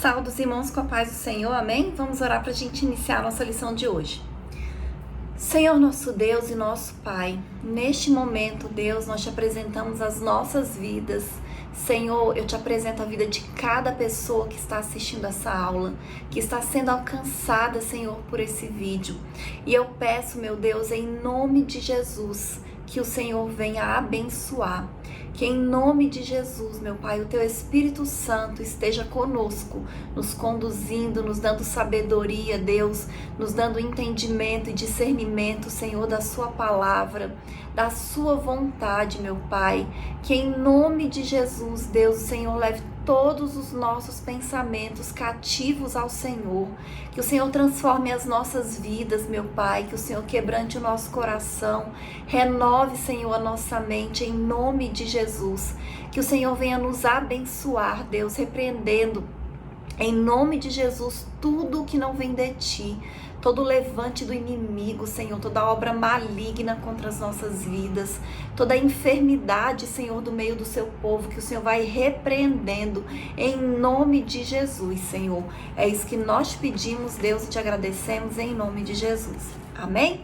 Saudos, irmãos, com a paz do Senhor, amém? Vamos orar para a gente iniciar a nossa lição de hoje. Senhor, nosso Deus e nosso Pai, neste momento, Deus, nós te apresentamos as nossas vidas. Senhor, eu te apresento a vida de cada pessoa que está assistindo essa aula, que está sendo alcançada, Senhor, por esse vídeo. E eu peço, meu Deus, em nome de Jesus, que o Senhor venha abençoar. Que em nome de Jesus, meu Pai, o Teu Espírito Santo esteja conosco, nos conduzindo, nos dando sabedoria, Deus, nos dando entendimento e discernimento, Senhor, da Sua palavra, da Sua vontade, meu Pai. Que em nome de Jesus, Deus, o Senhor leve todos os nossos pensamentos cativos ao Senhor. Que o Senhor transforme as nossas vidas, meu Pai. Que o Senhor quebrante o nosso coração. Renove, Senhor, a nossa mente em nome de Jesus. Que o Senhor venha nos abençoar, Deus, repreendendo em nome de Jesus tudo que não vem de Ti. Todo levante do inimigo, Senhor, toda obra maligna contra as nossas vidas, toda enfermidade, Senhor, do meio do seu povo, que o Senhor vai repreendendo em nome de Jesus, Senhor. É isso que nós te pedimos, Deus, e te agradecemos em nome de Jesus. Amém?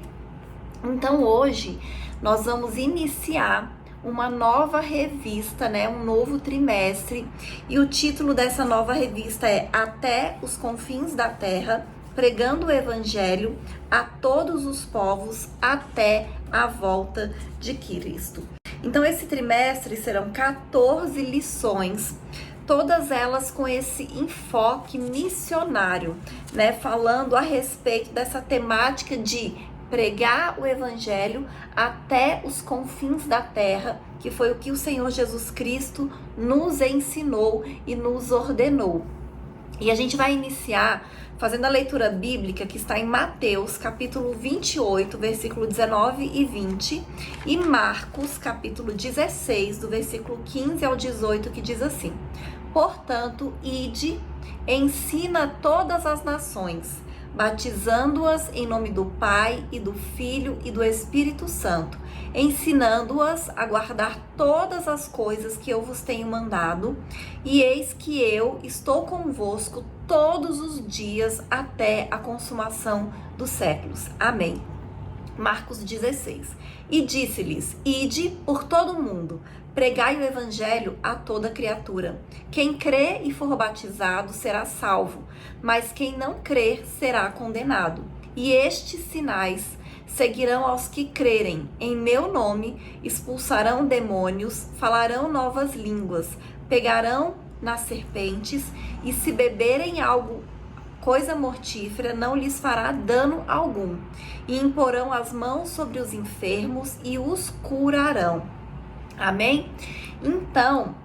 Então hoje nós vamos iniciar uma nova revista, um novo trimestre, e o título dessa nova revista é Até os Confins da Terra, pregando o Evangelho a todos os povos até a volta de Cristo. Então esse trimestre serão 14 lições, todas elas com esse enfoque missionário, falando a respeito dessa temática de pregar o Evangelho até os confins da terra, que foi o que o Senhor Jesus Cristo nos ensinou e nos ordenou. E a gente vai iniciar fazendo a leitura bíblica que está em Mateus, capítulo 28, versículo 19 e 20, e Marcos, capítulo 16, do versículo 15 ao 18, que diz assim: Portanto, ide, ensina todas as nações, batizando-as em nome do Pai e do Filho e do Espírito Santo, ensinando-as a guardar todas as coisas que eu vos tenho mandado, e eis que eu estou convosco todos os dias até a consumação dos séculos. Amém. Marcos 16. E disse-lhes: Ide por todo o mundo, pregai o Evangelho a toda criatura. Quem crê e for batizado será salvo, mas quem não crer será condenado. E estes sinais seguirão aos que crerem. Em meu nome expulsarão demônios, falarão novas línguas, pegarão nas serpentes, e se beberem coisa mortífera, não lhes fará dano algum. E imporão as mãos sobre os enfermos e os curarão. Amém? Então,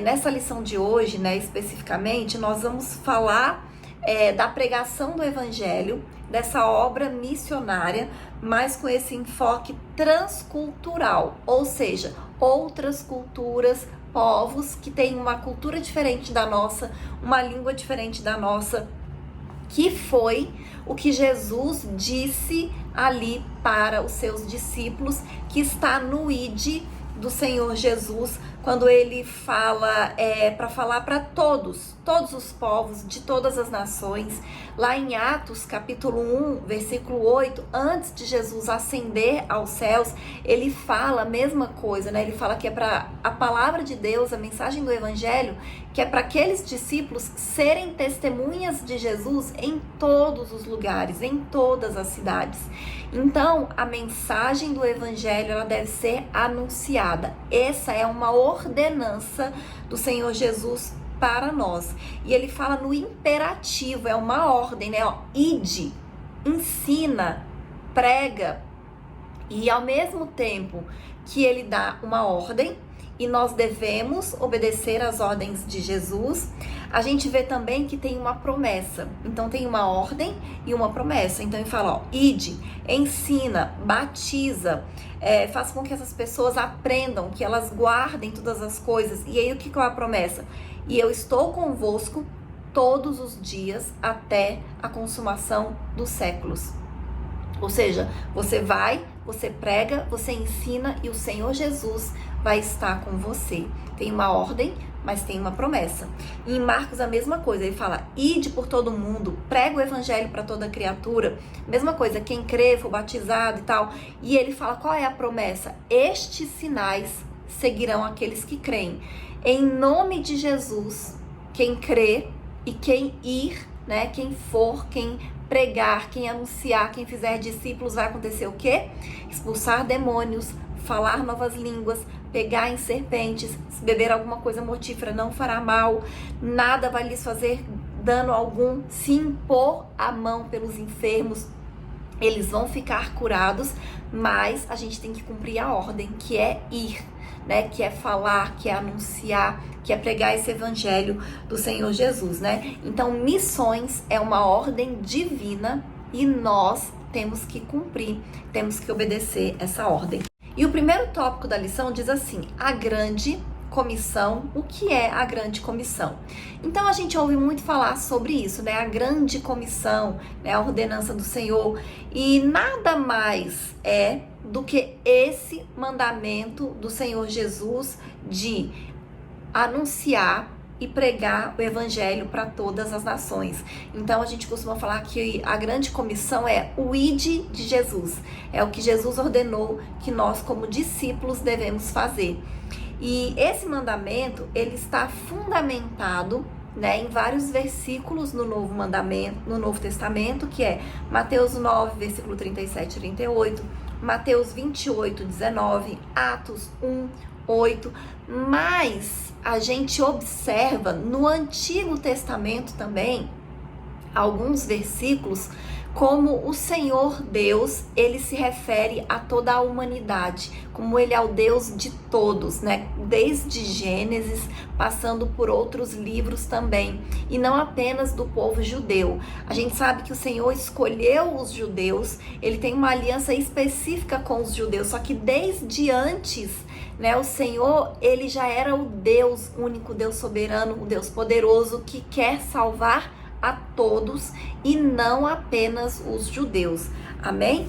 nessa lição de hoje, especificamente, nós vamos falar da pregação do Evangelho, dessa obra missionária, mas com esse enfoque transcultural, ou seja, outras culturas, povos que têm uma cultura diferente da nossa, uma língua diferente da nossa, que foi o que Jesus disse ali para os seus discípulos, que está no ID do Senhor Jesus, quando ele fala para falar para todos os povos de todas as nações. Lá em Atos capítulo 1, versículo 8, antes de Jesus ascender aos céus, ele fala a mesma coisa, ele fala que é para a palavra de Deus, a mensagem do Evangelho, que é para aqueles discípulos serem testemunhas de Jesus em todos os lugares, em todas as cidades. Então, a mensagem do Evangelho, ela deve ser anunciada. Essa é uma ordenança do Senhor Jesus para nós. E ele fala no imperativo, é uma ordem, Ide, ensina, prega. E ao mesmo tempo que ele dá uma ordem, e nós devemos obedecer às ordens de Jesus, a gente vê também que tem uma promessa. Então tem uma ordem e uma promessa. Então ele fala, ide, ensina, batiza, faz com que essas pessoas aprendam, que elas guardem todas as coisas. E aí o que é a promessa? E eu estou convosco todos os dias até a consumação dos séculos. Ou seja, você vai você prega, você ensina e o Senhor Jesus vai estar com você. Tem uma ordem, mas tem uma promessa. E em Marcos a mesma coisa, ele fala, ide por todo mundo, prega o evangelho para toda criatura, mesma coisa, quem crê, for batizado e tal. E ele fala, qual é a promessa? Estes sinais seguirão aqueles que creem. Em nome de Jesus, quem crê e quem ir, né, quem for, quem pregar, quem anunciar, quem fizer discípulos, vai acontecer o quê? Expulsar demônios, falar novas línguas, pegar em serpentes, se beber alguma coisa mortífera não fará mal, nada vai lhes fazer dano algum, se impor a mão pelos enfermos, eles vão ficar curados, mas a gente tem que cumprir a ordem, que é ir, né? Que é falar, que é anunciar, que é pregar esse evangelho do Senhor Jesus, né? Então, missões é uma ordem divina e nós temos que cumprir, temos que obedecer essa ordem. E o primeiro tópico da lição diz assim, a grande comissão. O que é a grande comissão? Então a gente ouve muito falar sobre isso, né? A grande comissão, né? A ordenança do Senhor, e nada mais é do que esse mandamento do Senhor Jesus de anunciar e pregar o evangelho para todas as nações. Então a gente costuma falar que a grande comissão é o ide de Jesus, é o que Jesus ordenou que nós como discípulos devemos fazer. E esse mandamento, ele está fundamentado, né, em vários versículos no Novo Mandamento, no Novo Testamento, que é Mateus 9, versículo 37 e 38, Mateus 28, 19, Atos 1, 8, mas a gente observa no Antigo Testamento também alguns versículos como o Senhor Deus, ele se refere a toda a humanidade, como ele é o Deus de todos, né? Desde Gênesis, passando por outros livros também, e não apenas do povo judeu. A gente sabe que o Senhor escolheu os judeus, ele tem uma aliança específica com os judeus, só que desde antes, né, o Senhor, ele já era o Deus único, Deus soberano, o Deus poderoso que quer salvar a todos e não apenas os judeus. Amém?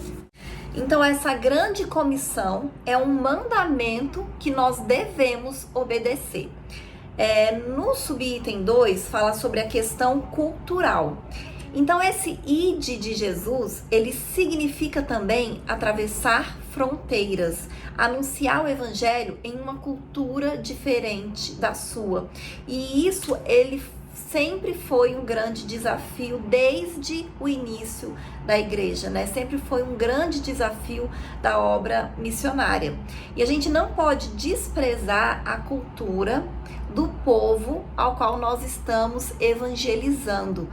Então essa grande comissão é um mandamento que nós devemos obedecer. No subitem 2 fala sobre a questão cultural. Então esse ide de Jesus, ele significa também atravessar fronteiras, anunciar o evangelho em uma cultura diferente da sua. E isso ele sempre foi um grande desafio desde o início da igreja, né? Sempre foi um grande desafio da obra missionária. E a gente não pode desprezar a cultura do povo ao qual nós estamos evangelizando.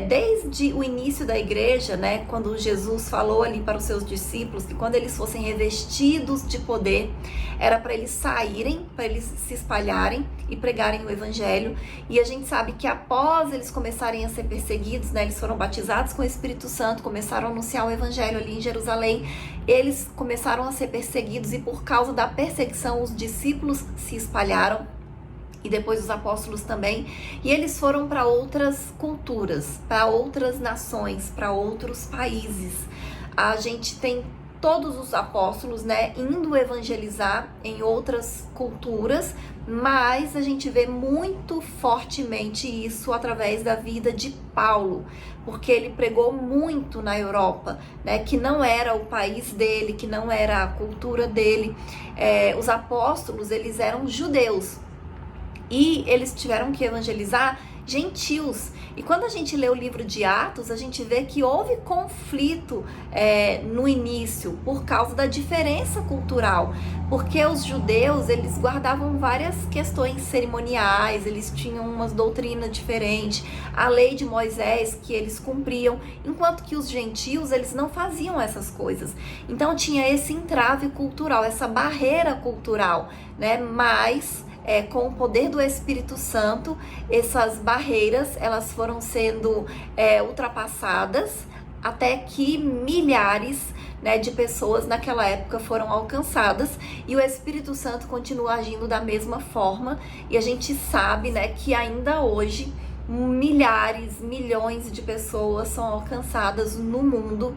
Desde o início da igreja, né, quando Jesus falou ali para os seus discípulos que quando eles fossem revestidos de poder, era para eles saírem, para eles se espalharem e pregarem o evangelho. E a gente sabe que após eles começarem a ser perseguidos, né, eles foram batizados com o Espírito Santo, começaram a anunciar o evangelho ali em Jerusalém, eles começaram a ser perseguidos e por causa da perseguição os discípulos se espalharam. E depois os apóstolos também, e eles foram para outras culturas, para outras nações, para outros países. A gente tem todos os apóstolos, né, indo evangelizar em outras culturas, mas a gente vê muito fortemente isso através da vida de Paulo, porque ele pregou muito na Europa, né, que não era o país dele, que não era a cultura dele. Os apóstolos, eles eram judeus, e eles tiveram que evangelizar gentios. E quando a gente lê o livro de Atos, a gente vê que houve conflito no início por causa da diferença cultural. Porque os judeus, eles guardavam várias questões cerimoniais, eles tinham umas doutrinas diferentes, a lei de Moisés que eles cumpriam, enquanto que os gentios, eles não faziam essas coisas. Então tinha esse entrave cultural, essa barreira cultural, né? Mas com o poder do Espírito Santo, essas barreiras, elas foram sendo ultrapassadas até que milhares, né, de pessoas naquela época foram alcançadas, e o Espírito Santo continua agindo da mesma forma, e a gente sabe, né, que ainda hoje milhares, milhões de pessoas são alcançadas no mundo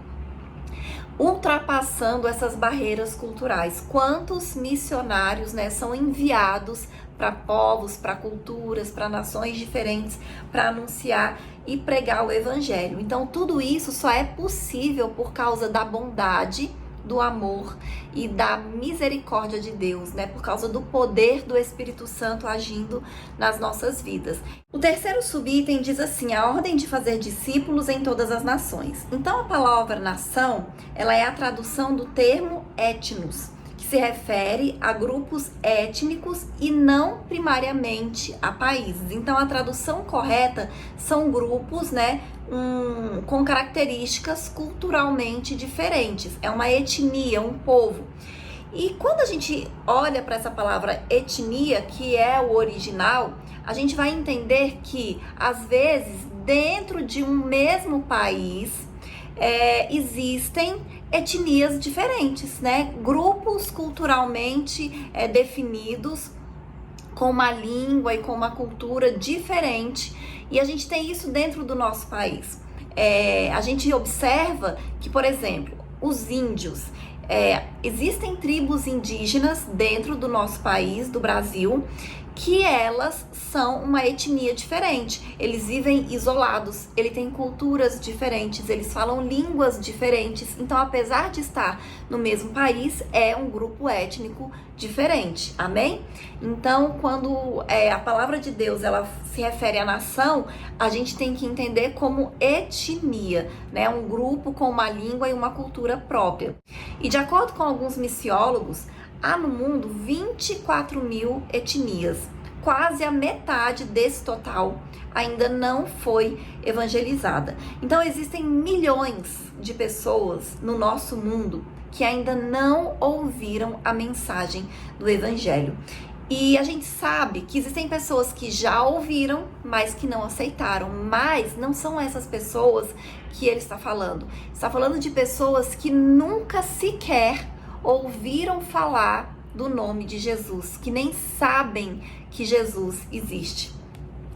ultrapassando essas barreiras culturais. Quantos missionários, né, são enviados para povos, para culturas, para nações diferentes, para anunciar e pregar o evangelho. Então, tudo isso só é possível por causa da bondade, do amor e da misericórdia de Deus, né? Por causa do poder do Espírito Santo agindo nas nossas vidas. O terceiro subitem diz assim: a ordem de fazer discípulos em todas as nações. Então, a palavra nação, ela é a tradução do termo etnos, que se refere a grupos étnicos e não primariamente a países. Então, a tradução correta são grupos, né, com características culturalmente diferentes. É uma etnia, um povo. E quando a gente olha para essa palavra etnia, que é o original, a gente vai entender que, às vezes, dentro de um mesmo país, existem etnias diferentes, né? Grupos culturalmente definidos, com uma língua e com uma cultura diferente, e a gente tem isso dentro do nosso país. A gente observa que, por exemplo, os índios, existem tribos indígenas dentro do nosso país, do Brasil, que elas são uma etnia diferente. Eles vivem isolados, eles têm culturas diferentes, eles falam línguas diferentes. Então, apesar de estar no mesmo país, é um grupo étnico diferente. Amém? Então, quando a palavra de Deus ela se refere à nação, a gente tem que entender como etnia, né? Um grupo com uma língua e uma cultura própria. E de acordo com alguns missiólogos, há no mundo 24 mil etnias. Quase a metade desse total ainda não foi evangelizada. Então, existem milhões de pessoas no nosso mundo que ainda não ouviram a mensagem do evangelho. E a gente sabe que existem pessoas que já ouviram, mas que não aceitaram. Mas não são essas pessoas que ele está falando. Está falando de pessoas que nunca sequer ouviram falar do nome de Jesus, que nem sabem que Jesus existe.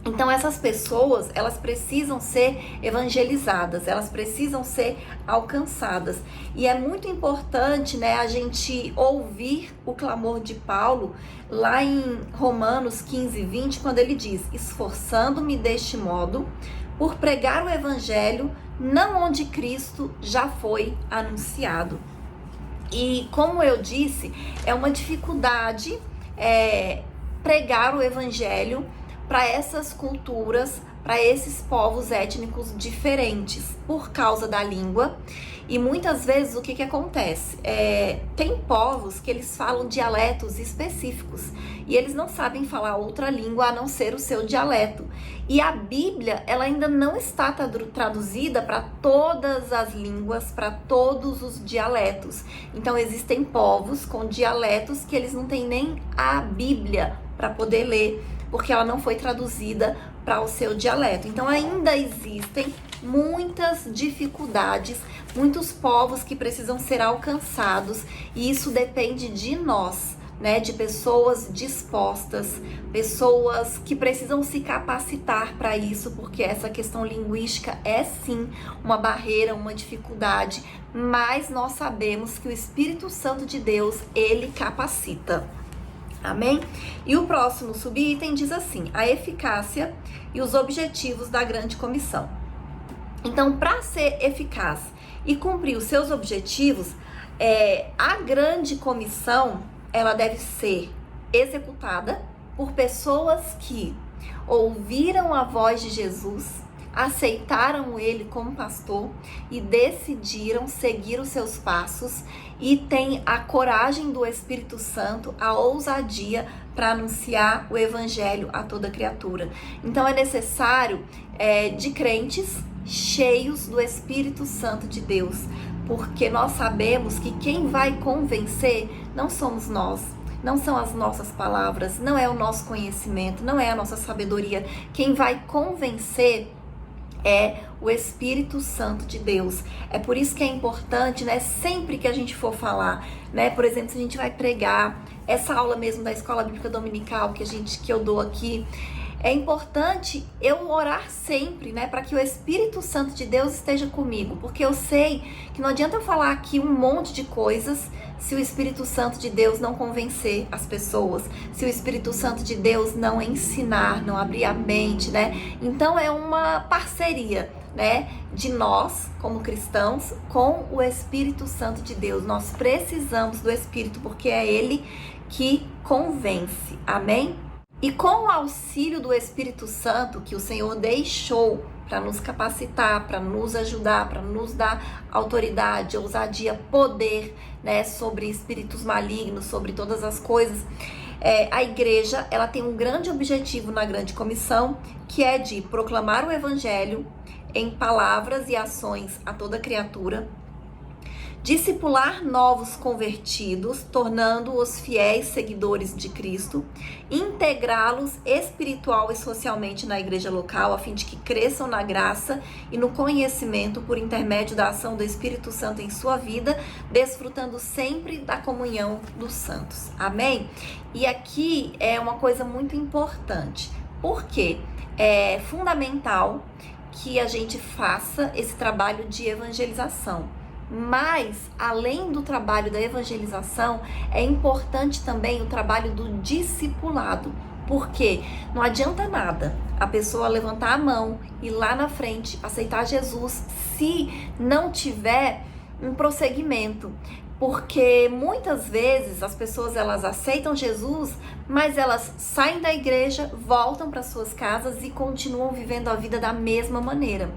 Então, essas pessoas, elas precisam ser evangelizadas, elas precisam ser alcançadas. E é muito importante, né, a gente ouvir o clamor de Paulo lá em Romanos 15, 20, quando ele diz: esforçando-me deste modo por pregar o evangelho, não onde Cristo já foi anunciado. E como eu disse, é uma dificuldade pregar o evangelho para essas culturas, para esses povos étnicos diferentes, por causa da língua. E muitas vezes o que acontece? Tem povos que eles falam dialetos específicos e eles não sabem falar outra língua a não ser o seu dialeto. E a Bíblia, ela ainda não está traduzida para todas as línguas, para todos os dialetos. Então existem povos com dialetos que eles não têm nem a Bíblia para poder ler, porque ela não foi traduzida para o seu dialeto. Então ainda existem muitas dificuldades, muitos povos que precisam ser alcançados, e isso depende de nós, né? De pessoas dispostas, pessoas que precisam se capacitar para isso, porque essa questão linguística é sim uma barreira, uma dificuldade, mas nós sabemos que o Espírito Santo de Deus, ele capacita. Amém? E o próximo subitem diz assim: a eficácia e os objetivos da grande comissão. Então, para ser eficaz e cumprir os seus objetivos, a grande comissão, ela deve ser executada por pessoas que ouviram a voz de Jesus, aceitaram ele como pastor e decidiram seguir os seus passos, e têm a coragem do Espírito Santo, a ousadia para anunciar o evangelho a toda criatura. Então é necessário de crentes cheios do Espírito Santo de Deus, porque nós sabemos que quem vai convencer não somos nós, não são as nossas palavras, não é o nosso conhecimento, não é a nossa sabedoria. Quem vai convencer é o Espírito Santo de Deus. É por isso que é importante, né, sempre que a gente for falar, né, por exemplo, se a gente vai pregar, essa aula mesmo da Escola Bíblica Dominical que eu dou aqui, é importante eu orar sempre, né, para que o Espírito Santo de Deus esteja comigo, porque eu sei que não adianta eu falar aqui um monte de coisas se o Espírito Santo de Deus não convencer as pessoas, se o Espírito Santo de Deus não ensinar, não abrir a mente, né? Então é uma parceria, né, de nós como cristãos com o Espírito Santo de Deus. Nós precisamos do Espírito porque é ele que convence. Amém? E com o auxílio do Espírito Santo que o Senhor deixou para nos capacitar, para nos ajudar, para nos dar autoridade, ousadia, poder, né, sobre espíritos malignos, sobre todas as coisas, a igreja ela tem um grande objetivo na grande comissão, que é de proclamar o evangelho em palavras e ações a toda criatura, discipular novos convertidos, tornando-os fiéis seguidores de Cristo, integrá-los espiritual e socialmente na igreja local, a fim de que cresçam na graça e no conhecimento por intermédio da ação do Espírito Santo em sua vida, desfrutando sempre da comunhão dos santos. Amém? E aqui é uma coisa muito importante, porque é fundamental que a gente faça esse trabalho de evangelização. Mas, além do trabalho da evangelização, é importante também o trabalho do discipulado. Porque não adianta nada a pessoa levantar a mão e lá na frente aceitar Jesus se não tiver um prosseguimento. Porque muitas vezes as pessoas elas aceitam Jesus, mas elas saem da igreja, voltam para suas casas e continuam vivendo a vida da mesma maneira.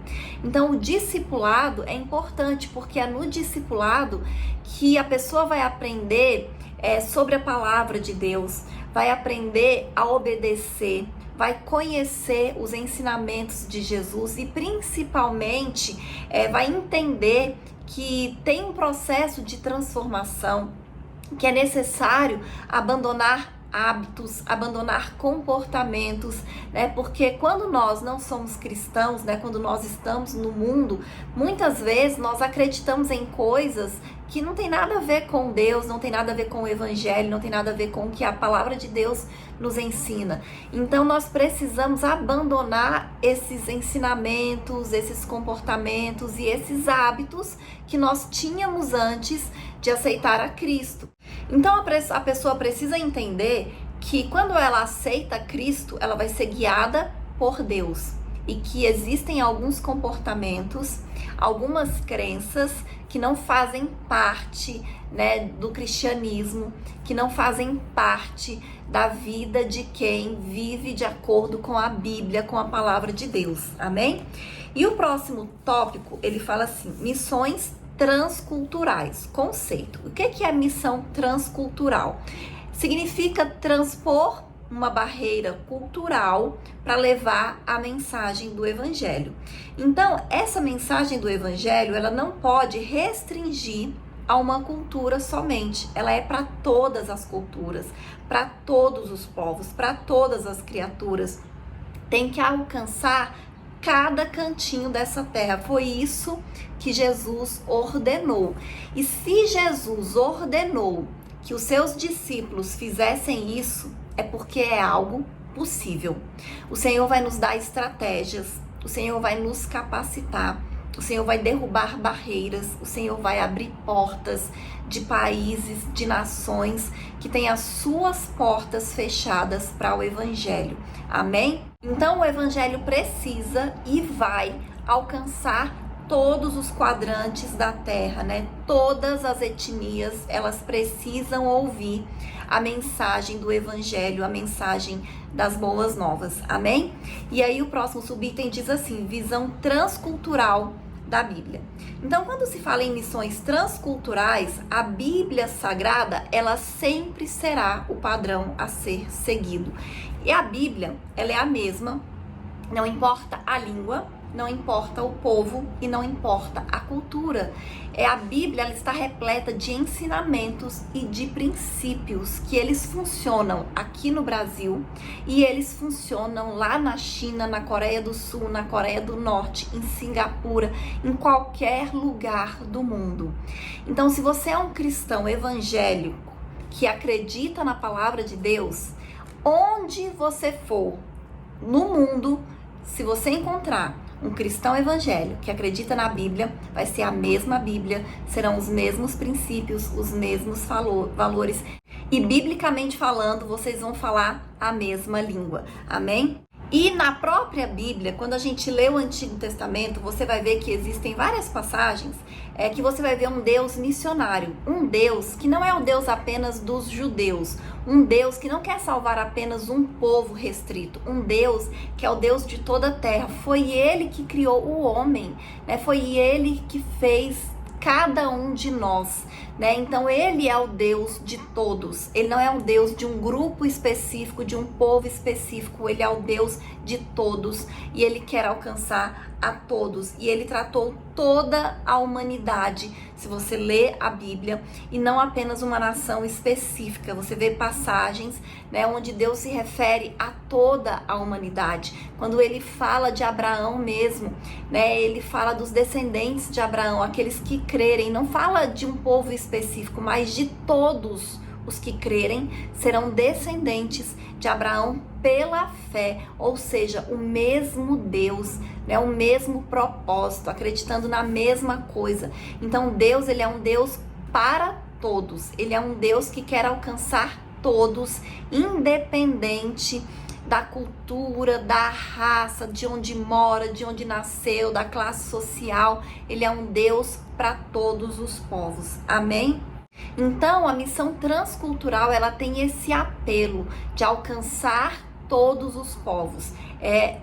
Então o discipulado é importante, porque é no discipulado que a pessoa vai aprender sobre a palavra de Deus, vai aprender a obedecer, vai conhecer os ensinamentos de Jesus e principalmente vai entender que tem um processo de transformação, que é necessário abandonar hábitos, abandonar comportamentos, né? Porque quando nós não somos cristãos, né? Quando nós estamos no mundo, muitas vezes nós acreditamos em coisas que não tem nada a ver com Deus, não tem nada a ver com o Evangelho, não tem nada a ver com o que a palavra de Deus nos ensina. Então nós precisamos abandonar esses ensinamentos, esses comportamentos e esses hábitos que nós tínhamos antes de aceitar a Cristo. Então a pessoa precisa entender que quando ela aceita Cristo, ela vai ser guiada por Deus. E que existem alguns comportamentos, algumas crenças que não fazem parte, né, do cristianismo, que não fazem parte da vida de quem vive de acordo com a Bíblia, com a palavra de Deus. Amém? E o próximo tópico, ele fala assim: missões transculturais. Conceito. O que é missão transcultural? Significa transpor uma barreira cultural para levar a mensagem do Evangelho. Então, essa mensagem do Evangelho, ela não pode restringir a uma cultura somente. Ela é para todas as culturas, para todos os povos, para todas as criaturas. Tem que alcançar cada cantinho dessa terra. Foi isso que Jesus ordenou. E se Jesus ordenou que os seus discípulos fizessem isso, é porque é algo possível. O Senhor vai nos dar estratégias, o Senhor vai nos capacitar, o Senhor vai derrubar barreiras, o Senhor vai abrir portas de países, de nações que têm as suas portas fechadas para o Evangelho. Amém? Então o Evangelho precisa e vai alcançar todos os quadrantes da terra, né? Todas as etnias, elas precisam ouvir a mensagem do Evangelho, a mensagem das boas novas. Amém? E aí o próximo subitem diz assim: visão transcultural da Bíblia. Então, quando se fala em missões transculturais, a Bíblia Sagrada, ela sempre será o padrão a ser seguido. E a Bíblia, ela é a mesma, não importa a língua, não importa o povo e não importa a cultura. A Bíblia, ela está repleta de ensinamentos e de princípios que eles funcionam aqui no Brasil e eles funcionam lá na China, na Coreia do Sul, na Coreia do Norte, em Singapura, em qualquer lugar do mundo. Então, se você é um cristão evangélico que acredita na palavra de Deus, onde você for, no mundo, se você encontrar um cristão evangélico que acredita na Bíblia, vai ser a mesma Bíblia, serão os mesmos princípios, os mesmos valores. E biblicamente falando, vocês vão falar a mesma língua. Amém? E na própria Bíblia, quando a gente lê o Antigo Testamento, você vai ver que existem várias passagens que você vai ver um Deus missionário, um Deus que não é o Deus apenas dos judeus, um Deus que não quer salvar apenas um povo restrito, um Deus que é o Deus de toda a terra. Foi Ele que criou o homem, né? Foi Ele que fez cada um de nós, né? Então Ele é o Deus de todos. Ele não é o Deus de um grupo específico, de um povo específico. Ele é o Deus de todos e Ele quer alcançar a todos. E Ele tratou toda a humanidade. Se você lê a Bíblia, e não apenas uma nação específica, você vê passagens, né, onde Deus se refere a toda a humanidade. Quando Ele fala de Abraão mesmo, né, Ele fala dos descendentes de Abraão, aqueles que crerem. Não fala de um povo específico, mas de todos os que crerem serão descendentes de Abraão pela fé, ou seja, o mesmo Deus, né, o mesmo propósito, acreditando na mesma coisa. Então Deus, Ele é um Deus para todos, Ele é um Deus que quer alcançar todos, independente da cultura, da raça, de onde mora, de onde nasceu, da classe social. Ele é um Deus para todos os povos. Amém? Então, a missão transcultural, ela tem esse apelo de alcançar todos os povos,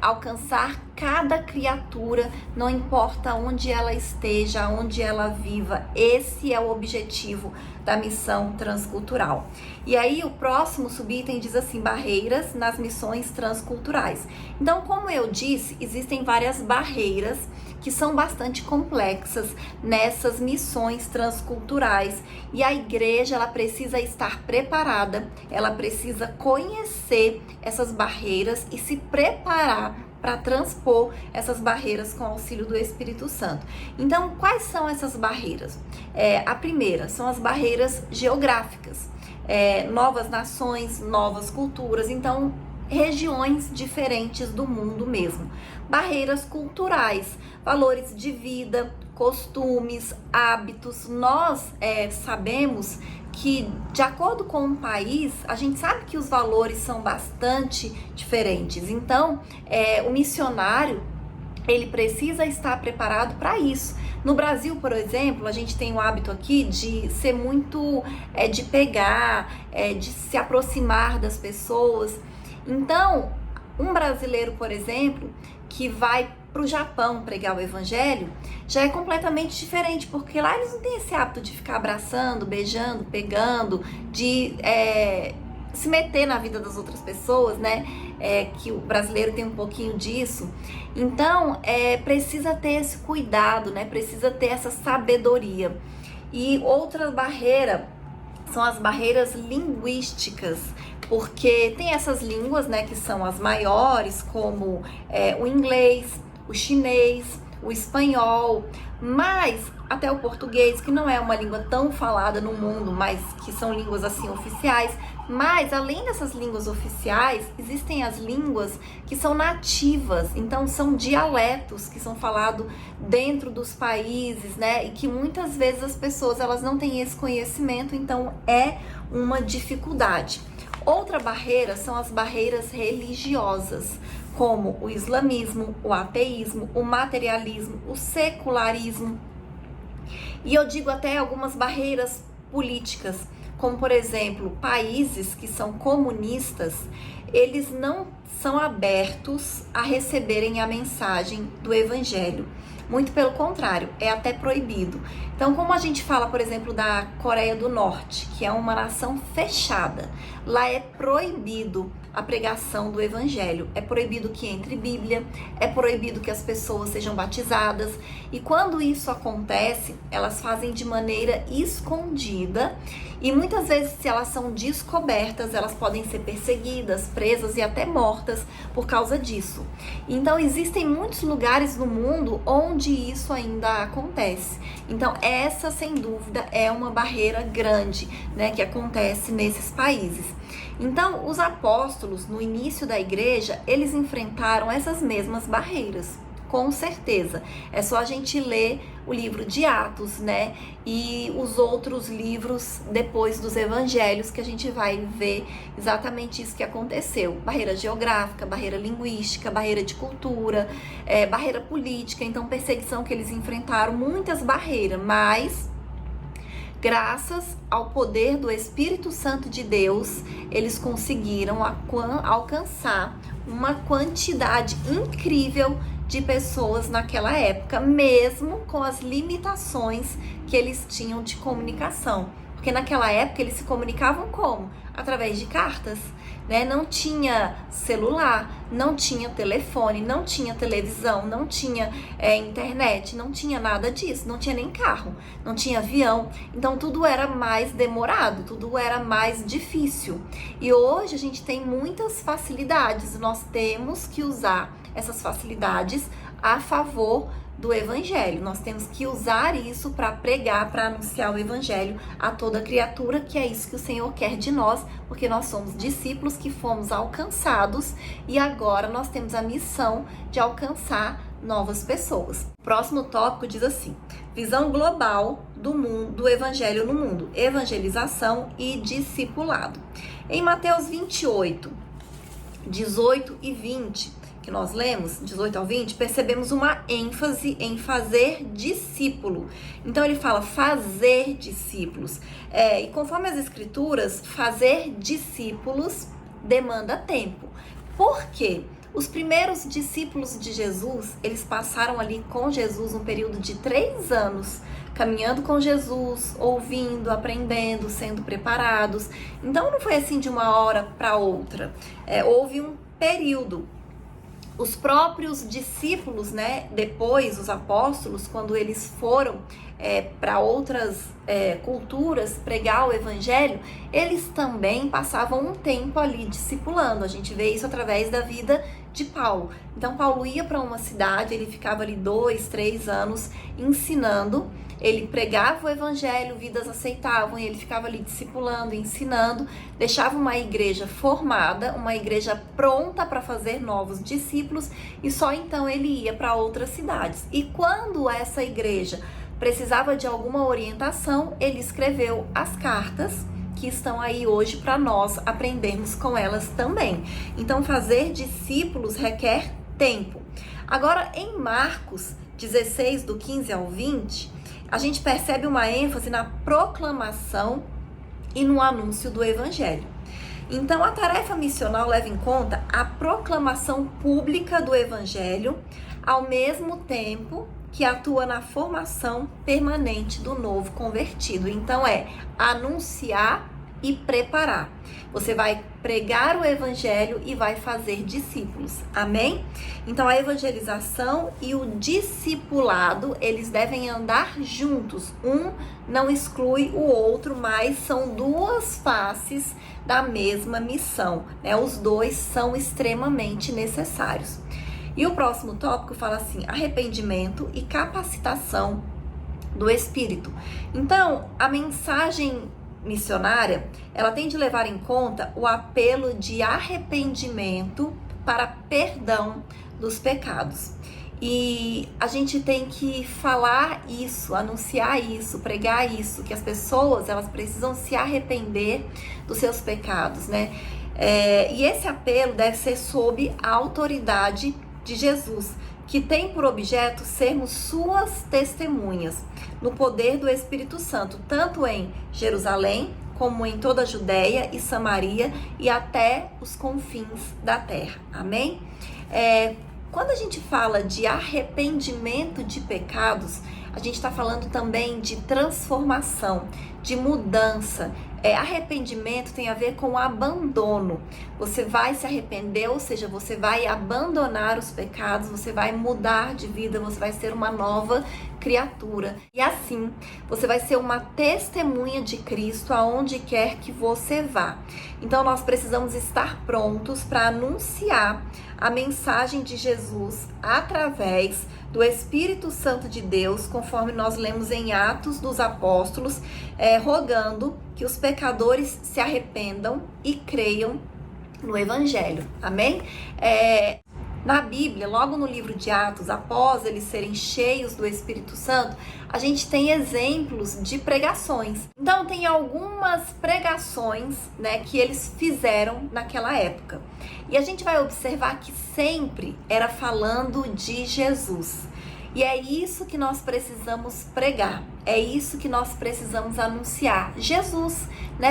alcançar cada criatura, não importa onde ela esteja, onde ela viva. Esse é o objetivo da missão transcultural. E aí o próximo subitem diz assim: barreiras nas missões transculturais. Então, como eu disse, existem várias barreiras que são bastante complexas nessas missões transculturais, e a igreja, ela precisa estar preparada, ela precisa conhecer essas barreiras e se preparar para transpor essas barreiras com o auxílio do Espírito Santo. Então, quais são essas barreiras? A primeira são as barreiras geográficas, novas nações, novas culturas, então regiões diferentes do mundo mesmo. Barreiras culturais, valores de vida, costumes, hábitos. Nós sabemos que, de acordo com o país, a gente sabe que os valores são bastante diferentes. Então, o missionário, ele precisa estar preparado para isso. No Brasil, por exemplo, a gente tem o hábito aqui de ser muito, de pegar, de se aproximar das pessoas. Então, um brasileiro, por exemplo, que vai para o Japão pregar o evangelho, já é completamente diferente, porque lá eles não têm esse hábito de ficar abraçando, beijando, pegando, de se meter na vida das outras pessoas, né? Que o brasileiro tem um pouquinho disso. Então, precisa ter esse cuidado, né? Precisa ter essa sabedoria. E outra barreira são as barreiras linguísticas, porque tem essas línguas, né, que são as maiores, como o inglês, o chinês, o espanhol, mas até o português, que não é uma língua tão falada no mundo, mas que são línguas assim oficiais. Mas além dessas línguas oficiais, existem as línguas que são nativas, então são dialetos que são falados dentro dos países, né? E que muitas vezes as pessoas, elas não têm esse conhecimento, então é uma dificuldade. Outra barreira são as barreiras religiosas, como o islamismo, o ateísmo, o materialismo, o secularismo. E eu digo até algumas barreiras políticas, como por exemplo, países que são comunistas, eles não são abertos a receberem a mensagem do evangelho. Muito pelo contrário, é até proibido. Então, como a gente fala, por exemplo, da Coreia do Norte, que é uma nação fechada, lá é proibido a pregação do evangelho, é proibido que entre Bíblia, é proibido que as pessoas sejam batizadas, e quando isso acontece, elas fazem de maneira escondida, e muitas vezes, se elas são descobertas, elas podem ser perseguidas, presas e até mortas por causa disso. Então, existem muitos lugares no mundo onde onde isso ainda acontece. Então, essa, sem dúvida, é uma barreira grande, né, que acontece nesses países. Então, os apóstolos, no início da igreja, eles enfrentaram essas mesmas barreiras. Com certeza. É só a gente ler o livro de Atos, né? E os outros livros depois dos evangelhos que a gente vai ver exatamente isso que aconteceu. Barreira geográfica, barreira linguística, barreira de cultura, barreira política. Então, perseguição que eles enfrentaram, muitas barreiras, mas graças ao poder do Espírito Santo de Deus, eles conseguiram alcançar uma quantidade incrível de pessoas naquela época, mesmo com as limitações que eles tinham de comunicação. Porque naquela época eles se comunicavam como? Através de cartas, né? Não tinha celular, não tinha telefone, não tinha televisão, não tinha internet, não tinha nada disso, não tinha nem carro, não tinha avião. Então tudo era mais demorado, tudo era mais difícil. E hoje a gente tem muitas facilidades, nós temos que usar essas facilidades a favor do evangelho. Nós temos que usar isso para pregar, para anunciar o evangelho a toda criatura, que é isso que o Senhor quer de nós, porque nós somos discípulos que fomos alcançados e agora nós temos a missão de alcançar novas pessoas. O próximo tópico diz assim: visão global do mundo, do evangelho no mundo, evangelização e discipulado. Em Mateus 28, 18 e 20, que nós lemos, 18 ao 20, percebemos uma ênfase em fazer discípulo. Então ele fala fazer discípulos. E conforme as escrituras, fazer discípulos demanda tempo. Por quê? Os primeiros discípulos de Jesus, eles passaram ali com Jesus um período de 3 anos, caminhando com Jesus, ouvindo, aprendendo, sendo preparados. Então não foi assim de uma hora para outra. Houve um período. Os próprios discípulos, né, depois os apóstolos, quando eles foram para outras culturas pregar o evangelho, eles também passavam um tempo ali discipulando. A gente vê isso através da vida de Paulo. Então Paulo ia para uma cidade, ele ficava ali 2, 3 anos ensinando. Ele pregava o evangelho, vidas aceitavam, e ele ficava ali discipulando, ensinando, deixava uma igreja formada, uma igreja pronta para fazer novos discípulos, e só então ele ia para outras cidades. E quando essa igreja precisava de alguma orientação, ele escreveu as cartas que estão aí hoje para nós aprendermos com elas também. Então, fazer discípulos requer tempo. Agora, em Marcos 16, do 15 ao 20, a gente percebe uma ênfase na proclamação e no anúncio do evangelho. Então, a tarefa missional leva em conta a proclamação pública do evangelho, ao mesmo tempo que atua na formação permanente do novo convertido. Então, anunciar e preparar. Você vai pregar o evangelho e vai fazer discípulos. Amém? Então, a evangelização e o discipulado, eles devem andar juntos. Um não exclui o outro, mas são duas faces da mesma missão, né? Os dois são extremamente necessários. E o próximo tópico fala assim: arrependimento e capacitação do Espírito. Então, a mensagem missionária, ela tem de levar em conta o apelo de arrependimento para perdão dos pecados. E a gente tem que falar isso, anunciar isso, pregar isso, que as pessoas, elas precisam se arrepender dos seus pecados, né? E esse apelo deve ser sob a autoridade de Jesus, que tem por objeto sermos suas testemunhas no poder do Espírito Santo, tanto em Jerusalém, como em toda a Judéia e Samaria e até os confins da terra. Amém? Quando a gente fala de arrependimento de pecados, a gente está falando também de transformação, de mudança. Arrependimento tem a ver com abandono. Você vai se arrepender, ou seja, você vai abandonar os pecados, você vai mudar de vida, você vai ser uma nova criatura. E assim, você vai ser uma testemunha de Cristo aonde quer que você vá. Então nós precisamos estar prontos para anunciar a mensagem de Jesus através do Espírito Santo de Deus, conforme nós lemos em Atos dos Apóstolos, rogando que os pecadores se arrependam e creiam no Evangelho. Amém? Na Bíblia, logo no livro de Atos, após eles serem cheios do Espírito Santo, a gente tem exemplos de pregações. Então, tem algumas pregações, que eles fizeram naquela época. E a gente vai observar que sempre era falando de Jesus. E é isso que nós precisamos pregar, é isso que nós precisamos anunciar. Jesus,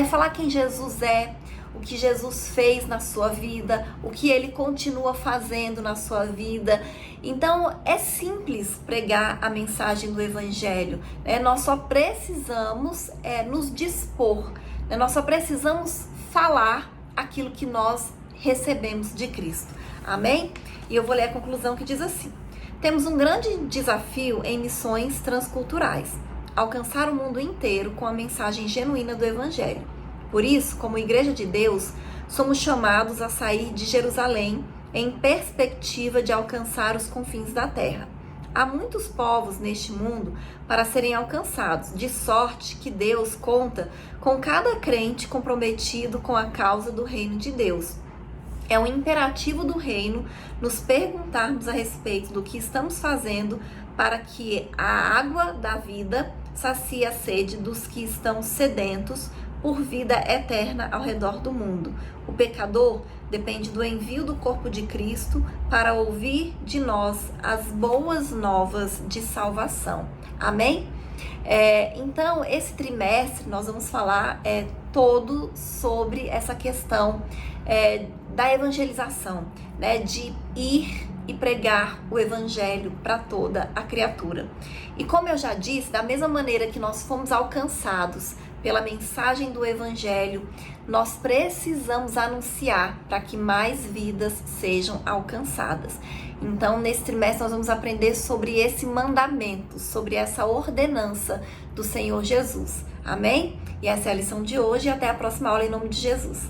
falar quem Jesus é, o que Jesus fez na sua vida, o que ele continua fazendo na sua vida. Então é simples pregar a mensagem do Evangelho, nós só precisamos nos dispor, nós só precisamos falar aquilo que nós recebemos de Cristo, amém? E eu vou ler a conclusão que diz assim: temos um grande desafio em missões transculturais, alcançar o mundo inteiro com a mensagem genuína do Evangelho. Por isso, como Igreja de Deus, somos chamados a sair de Jerusalém em perspectiva de alcançar os confins da terra. Há muitos povos neste mundo para serem alcançados, de sorte que Deus conta com cada crente comprometido com a causa do reino de Deus. É um imperativo do reino nos perguntarmos a respeito do que estamos fazendo para que a água da vida sacie a sede dos que estão sedentos por vida eterna ao redor do mundo. O pecador depende do envio do corpo de Cristo para ouvir de nós as boas novas de salvação. Amém? Então, esse trimestre nós vamos falar todo sobre essa questão da evangelização, de ir e pregar o evangelho para toda a criatura. E como eu já disse, da mesma maneira que nós fomos alcançados pela mensagem do evangelho, nós precisamos anunciar para que mais vidas sejam alcançadas. Então, nesse trimestre nós vamos aprender sobre esse mandamento, sobre essa ordenança do Senhor Jesus. Amém? E essa é a lição de hoje e até a próxima aula em nome de Jesus.